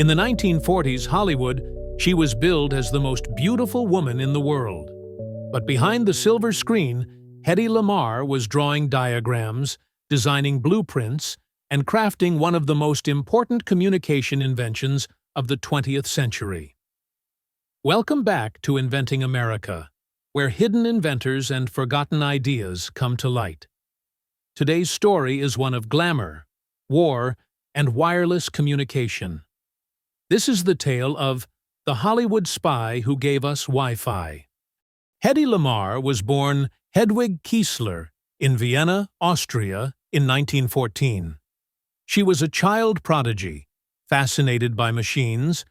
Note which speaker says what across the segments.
Speaker 1: In the 1940s Hollywood, she was billed as the most beautiful woman in the world. But behind the silver screen, Hedy Lamarr was drawing diagrams, designing blueprints, and crafting one of the most important communication inventions of the 20th century. Welcome back to Inventing America, where hidden inventors and forgotten ideas come to light. Today's story is one of glamour, war, and wireless communication. This is the tale of the Hollywood spy who gave us Wi-Fi. Hedy Lamarr was born Hedwig Kiesler in Vienna, Austria, in 1914. She was a child prodigy, fascinated by machines,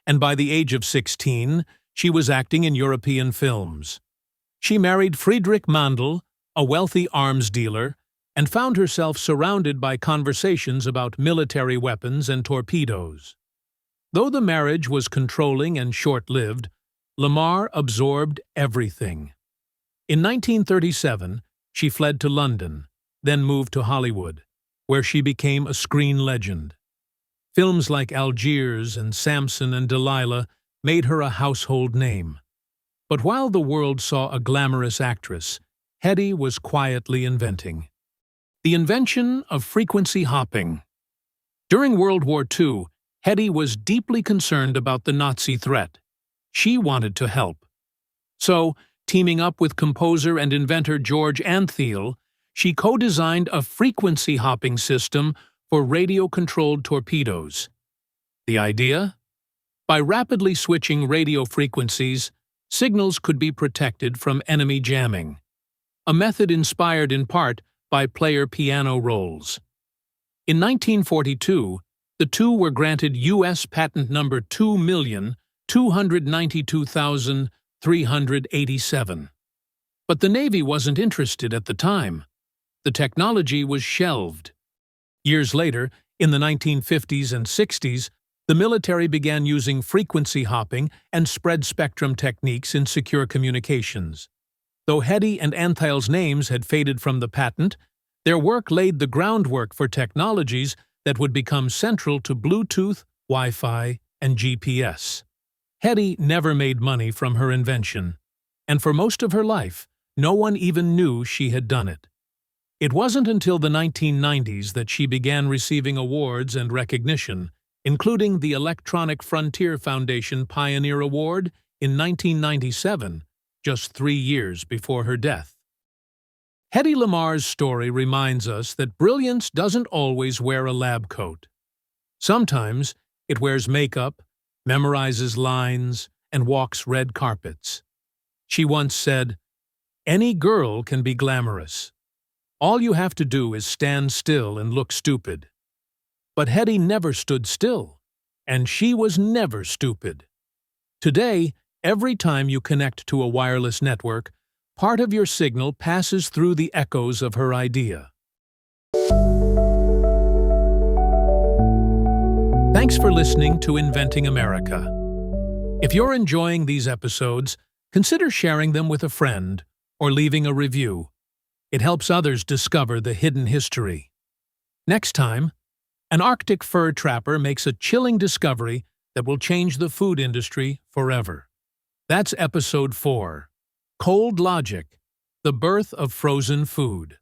Speaker 1: and by the age of 16, she was acting in European films. She married Friedrich Mandl, a wealthy arms dealer, and found herself surrounded by conversations about military weapons and torpedoes. Though the marriage was controlling and short-lived, Lamarr absorbed everything. In 1937, she fled to London, then moved to Hollywood, where she became a screen legend. Films like Algiers and Samson and Delilah made her a household name. But while the world saw a glamorous actress, Hedy was quietly inventing. The invention of frequency hopping. During World War II, Hedy was deeply concerned about the Nazi threat. She wanted to help. So, teaming up with composer and inventor George Antheil, she co-designed a frequency hopping system for radio-controlled torpedoes. The idea? By rapidly switching radio frequencies, signals could be protected from enemy jamming, a method inspired in part by player piano rolls. In 1942, the two were granted U.S. patent number 2,292,387. But the Navy wasn't interested at the time. The technology was shelved. Years later, in the 1950s and 60s, the military began using frequency hopping and spread-spectrum techniques in secure communications. Though Hedy and Antheil's names had faded from the patent, their work laid the groundwork for technologies that would become central to Bluetooth, Wi-Fi, and GPS. Hedy never made money from her invention, and for most of her life, no one even knew she had done it. It wasn't until the 1990s that she began receiving awards and recognition, including the Electronic Frontier Foundation Pioneer Award in 1997, just 3 years before her death. Hedy Lamarr's story reminds us that brilliance doesn't always wear a lab coat. Sometimes it wears makeup, memorizes lines, and walks red carpets. She once said, "Any girl can be glamorous. All you have to do is stand still and look stupid." But Hedy never stood still, and she was never stupid. Today, every time you connect to a wireless network, part of your signal passes through the echoes of her idea. Thanks for listening to Inventing America. If you're enjoying these episodes, consider sharing them with a friend or leaving a review. It helps others discover the hidden history. Next time, an Arctic fur trapper makes a chilling discovery that will change the food industry forever. That's Episode 4. Cold Logic, the birth of frozen food.